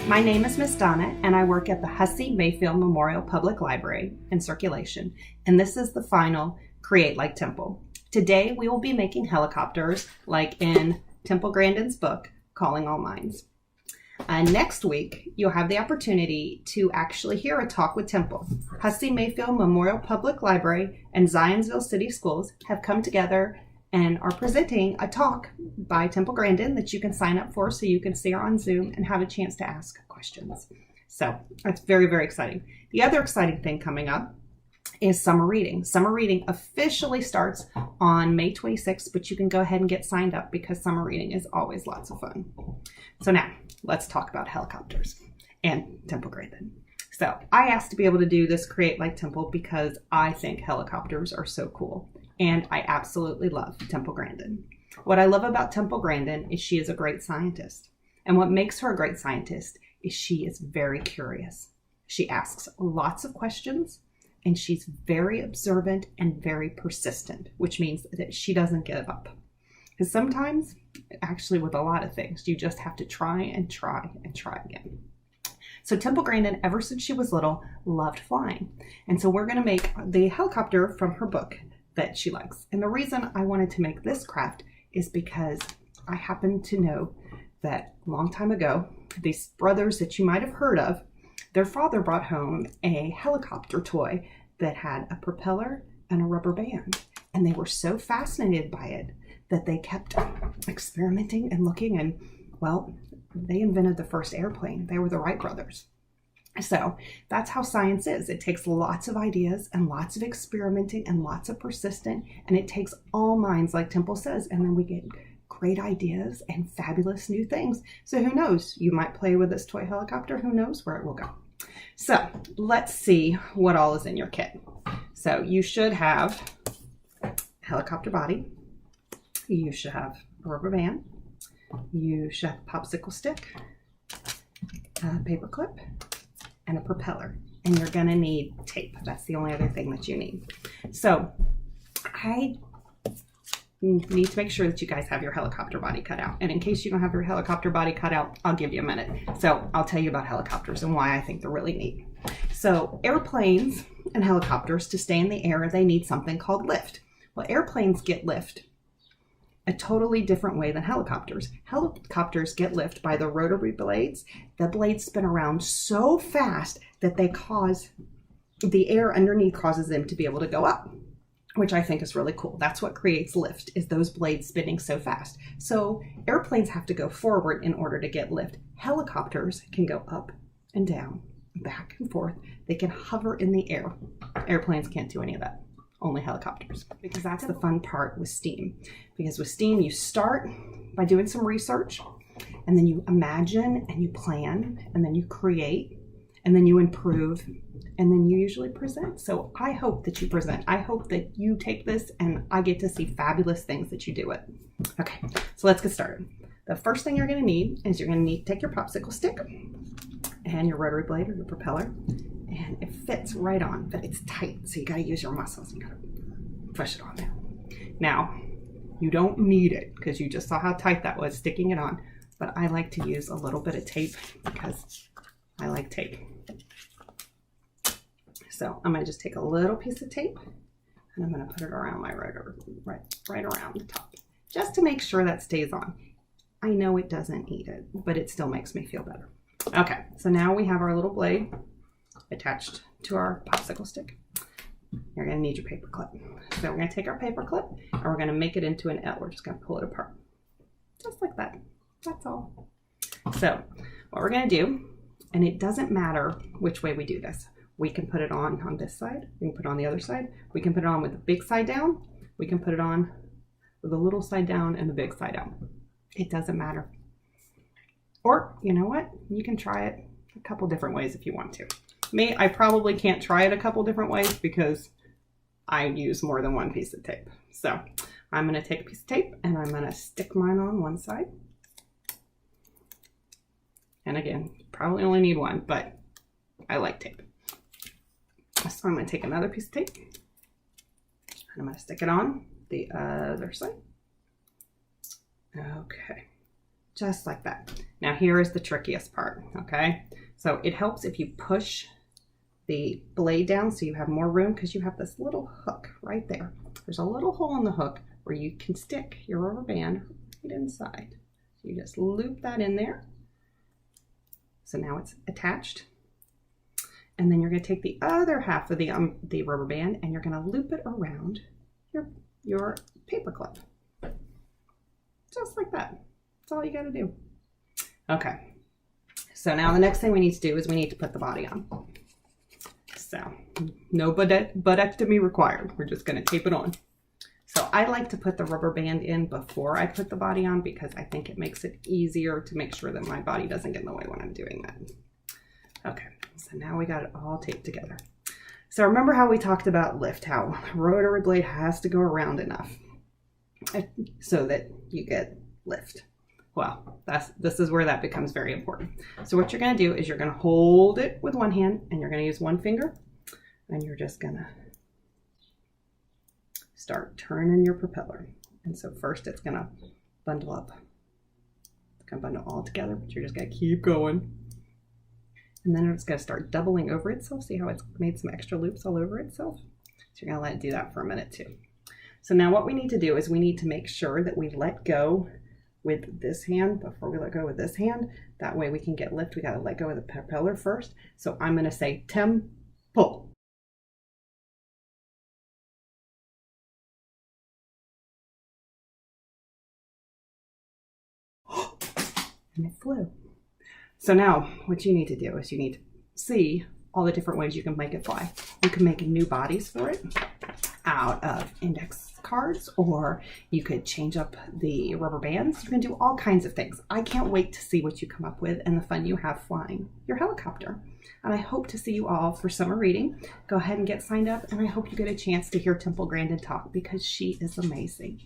My name is Miss Donna, and I work at the Hussey-Mayfield Memorial Public Library in circulation, and this is the final Create Like Temple. Today we will be making helicopters like in Temple Grandin's book, Calling All Minds. Next week, you'll have the opportunity to actually hear a talk with Temple. Hussey-Mayfield Memorial Public Library and Zionsville City Schools have come together and are presenting a talk by Temple Grandin that you can sign up for so you can see her on Zoom and have a chance to ask questions. So that's very, very exciting. The other exciting thing coming up is summer reading. Summer reading officially starts on May 26th, but you can go ahead and get signed up because summer reading is always lots of fun. So now let's talk about helicopters and Temple Grandin. So I asked to be able to do this Create Like Temple because I think helicopters are so cool. And I absolutely love Temple Grandin. What I love about Temple Grandin is she is a great scientist. And what makes her a great scientist is she is very curious. She asks lots of questions, and she's very observant and very persistent, which means that she doesn't give up. Because sometimes, actually with a lot of things, you just have to try and try and try again. So Temple Grandin, ever since she was little, loved flying. And so we're going to make the helicopter from her book that she likes. And the reason I wanted to make this craft is because I happen to know that a long time ago, these brothers that you might have heard of, their father brought home a helicopter toy that had a propeller and a rubber band. And they were so fascinated by it that they kept experimenting and looking, and well, they invented the first airplane. They were the Wright brothers. So that's how science is. It takes lots of ideas and lots of experimenting and lots of persistent, and it takes all minds, like Temple says, and then we get great ideas and fabulous new things. So who knows? You might play with this toy helicopter. Who knows where it will go? So let's see what all is in your kit. So you should have a helicopter body. You should have a rubber band. You should have a popsicle stick, a paper clip, and a propeller, and you're gonna need tape. That's the only other thing that you need. So I need to make sure that you guys have your helicopter body cut out. And in case you don't have your helicopter body cut out, I'll give you a minute. So I'll tell you about helicopters and why I think they're really neat. So airplanes and helicopters, to stay in the air, they need something called lift. Well, airplanes get lift a totally different way than helicopters. Helicopters get lift by the rotary blades. The blades spin around so fast that they cause the air underneath causes them to be able to go up, which I think is really cool. That's what creates lift, is those blades spinning so fast. So airplanes have to go forward in order to get lift. Helicopters can go up and down, back and forth. They can hover in the air. Airplanes can't do any of that. Only helicopters, because that's the fun part with STEAM. Because with STEAM, you start by doing some research, and then you imagine and you plan, and then you create, and then you improve, and then you usually present. So I hope that you present. I hope that you take this and I get to see fabulous things that you do it. Okay, so let's get started. The first thing you're going to need is you're going to need to take your popsicle stick and your rotary blade or your propeller, and it fits right on, but it's tight, so you got to use your muscles. You got to push it on there. Now, you don't need it because you just saw how tight that was sticking it on, but I like to use a little bit of tape because I like tape. So I'm going to just take a little piece of tape and I'm going to put it around my rotor, right around the top, just to make sure that stays on. I know it doesn't eat it, but it still makes me feel better. Okay, so now we have our little blade attached to our popsicle stick. You're going to need your paper clip. So we're going to take our paper clip and we're going to make it into an L. We're just going to pull it apart. Just like that. That's all. So what we're going to do, and it doesn't matter which way we do this. We can put it on this side. We can put it on the other side. We can put it on with the big side down. We can put it on with the little side down and the big side out. It doesn't matter. Or, you know what? You can try it a couple different ways if you want to. Me, I probably can't try it a couple different ways because I use more than one piece of tape. So I'm going to take a piece of tape and I'm going to stick mine on one side. And again, probably only need one, but I like tape. So I'm going to take another piece of tape and I'm going to stick it on the other side. Okay. just like that. Now here is the trickiest part, okay? So it helps if you push the blade down so you have more room, because you have this little hook right there. There's a little hole in the hook where you can stick your rubber band right inside. So you just loop that in there. So now it's attached. And then you're going to take the other half of the rubber band and you're going to loop it around your paper clip. Just like that. That's all you got to do. Okay. So now the next thing we need to do is we need to put the body on. So no buttectomy required. We're just going to tape it on. So I like to put the rubber band in before I put the body on because I think it makes it easier to make sure that my body doesn't get in the way when I'm doing that. Okay, so now we got it all taped together. So remember how we talked about lift, how the rotary blade has to go around enough so that you get lift. Well, this is where that becomes very important. So what you're going to do is you're going to hold it with one hand and you're going to use one finger and you're just going to start turning your propeller. And so first it's going to bundle up. It's going to bundle all together, but you're just going to keep going. And then it's going to start doubling over itself. See how it's made some extra loops all over itself? So you're going to let it do that for a minute too. So now what we need to do is we need to make sure that we let go with this hand before we let go with this hand. That way we can get lift. We got to let go of the propeller first. So I'm going to say pull. And it flew. So now what you need to do is you need to see all the different ways you can make it fly. You can make new bodies for it out of index cards, or you could change up the rubber bands. You can do all kinds of things. I can't wait to see what you come up with and the fun you have flying your helicopter. And I hope to see you all for summer reading. Go ahead and get signed up, and I hope you get a chance to hear Temple Grandin talk because she is amazing.